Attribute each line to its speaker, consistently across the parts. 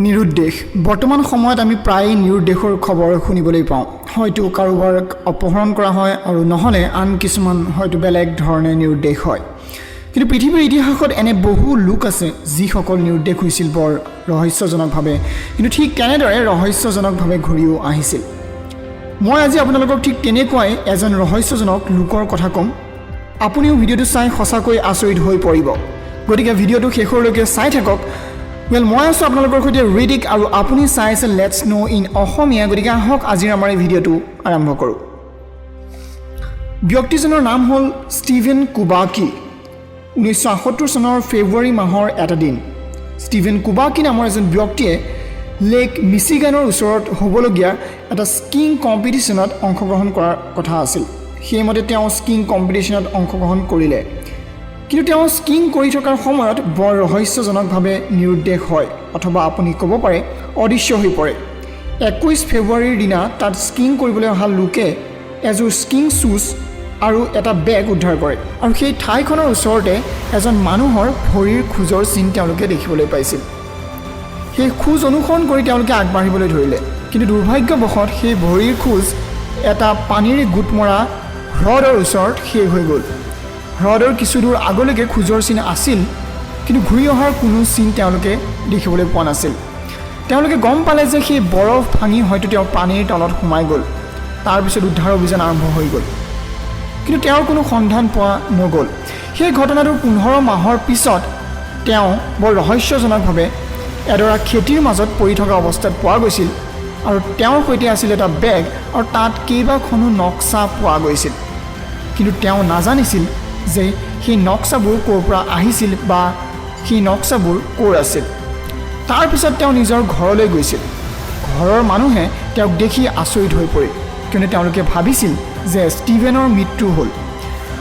Speaker 1: নিৰুদ্দেশ বৰ্তমান সময়ত আমি প্ৰায় নিৰুদ্দেশৰ খবৰ শুনিবলৈ পাওঁ হয়তো কাৰোবাৰ অপহৰণ কৰা হয় আৰু নহলে আন কিছুমান হয়তো বেলেগ ধৰণে নিৰুদ্দেশ হয় কিন্তু পৃথিৱীৰ ইতিহাসত এনে বহু লোক আছে যিসকল নিৰুদ্দেশ হৈছিল বৰ ৰহস্যজনকভাৱে কিন্তু ঠিক তেনেদৰে ৰহস্যজনকভাৱে ঘূৰিও আহিছিল মই আজি আপোনালোকক ঠিক তেনেকুৱাই এজন ৰহস্যজনক লোকৰ কথা ক'ম আপুনিও ভিডিঅ'টো চাই সঁচাকৈ আচৰিত হৈ পৰিব গতিকে ভিডিঅ'টো শেষলৈকে চাই থাকক মই আছোঁ আপোনালোকৰ সৈতে ৰিডিক আৰু আপুনি চাই আছে লেটছ নো ইন অসমীয়া গতিকে আহক আজিৰ আমাৰ এই ভিডিঅ'টো আৰম্ভ কৰোঁ ব্যক্তিজনৰ নাম হ'ল ষ্টিভেন কুবাকি 1978 চনৰ ফেব্ৰুৱাৰী মাহৰ এটা দিন ষ্টিভেন কুবাকি নামৰ এজন ব্যক্তিয়ে লেক মিচিগানৰ ওচৰত হ'বলগীয়া এটা স্কিং কম্পিটিশ্যনত অংশগ্ৰহণ কৰাৰ কথা আছিল সেইমতে তেওঁ স্কিং কম্পিটিশ্যনত অংশগ্ৰহণ কৰিলে কিন্তু তেওঁ স্কিং কৰি থকাৰ সময়ত বৰ ৰহস্যজনকভাৱে নিৰুদ্দেশ হয় অথবা আপুনি ক'ব পাৰে অদৃশ্য হৈ পৰে 21 ফেব্ৰুৱাৰীৰ দিনা তাত স্কিং কৰিবলৈ অহা লোকে এযোৰ স্কিং শ্বুজ আৰু এটা বেগ উদ্ধাৰ কৰে আৰু সেই ঠাইখনৰ ওচৰতে এজন মানুহৰ ভৰিৰ খোজৰ চিন তেওঁলোকে দেখিবলৈ পাইছিল সেই খোজ অনুসৰণ কৰি তেওঁলোকে আগবাঢ়িবলৈ ধৰিলে কিন্তু দুৰ্ভাগ্যবশত সেই ভৰিৰ খোজ এটা পানীৰে গোট মৰা হ্ৰদৰ ওচৰত শেষ হৈ গ'ল হ্ৰদৰ কিছু দূৰ আগলৈকে খোজৰ চিন আছিল কিন্তু ঘূৰি অহাৰ কোনো চিন তেওঁলোকে দেখিবলৈ পোৱা নাছিল তেওঁলোকে গম পালে যে সেই বৰফ ভাঙি হয়তো তেওঁ পানীৰ তলত সোমাই গ'ল তাৰপিছত উদ্ধাৰ অভিযান আৰম্ভ হৈ গ'ল কিন্তু তেওঁৰ কোনো সন্ধান পোৱা নগ'ল সেই ঘটনাটোৰ 15 মাহৰ পিছত তেওঁ বৰ ৰহস্যজনকভাৱে এডৰা খেতিৰ মাজত পৰি থকা অৱস্থাত পোৱা গৈছিল আৰু তেওঁৰ সৈতে আছিল এটা বেগ আৰু তাত কেইবাখনো নক্সা পোৱা গৈছিল কিন্তু তেওঁ নাজানিছিল যে সেই নক্সাবোৰ ক'ৰ পৰা আহিছিল বা সেই নক্সাবোৰ ক'ৰ আছিল তাৰপিছত তেওঁ নিজৰ ঘৰলৈ গৈছিল ঘৰৰ মানুহে তেওঁক দেখি আচৰিত হৈ পৰিল কিয়নো তেওঁলোকে ভাবিছিল যে ষ্টিভেনৰ মৃত্যু হ'ল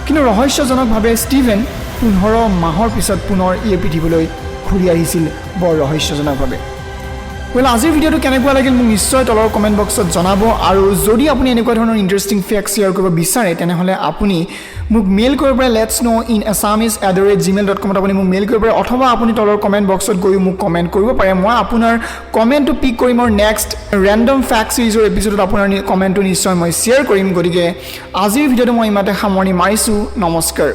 Speaker 1: কিন্তু ৰহস্যজনকভাৱে ষ্টিভেন 15 মাহৰ পিছত পুনৰ এই পৃথিৱীলৈ ঘূৰি আহিছিল বৰ ৰহস্যজনকভাৱে আজিৰ ভিডিঅ'টো কেনেকুৱা লাগিল মোক নিশ্চয় তলৰ কমেণ্ট বক্সত জনাব আৰু যদি আপুনি এনেকুৱা ধৰণৰ ইণ্টাৰেষ্টিং ফেক্ট শ্বেয়াৰ কৰিব বিচাৰে তেনেহ'লে আপুনি মোক মেইল কৰিব পাৰে letsknowinasamis@gmail.com আপুনি মোক মেইল কৰিব পাৰে অথবা আপুনি তলৰ কমেণ্ট বক্সত গৈ মোক কমেণ্ট কৰিব পাৰে মই আপোনাৰ কমেণ্টটো পিক কৰিম আৰু নেক্সট ৰেণ্ডম ফেক্ট ছিৰিজৰ এপিছডত আপোনাৰ কমেণ্টটো নিশ্চয় মই শ্বেয়াৰ কৰিম গতিকে আজিৰ ভিডিঅ'টো মই ইমানতে সামৰণি মাৰিছোঁ নমস্কাৰ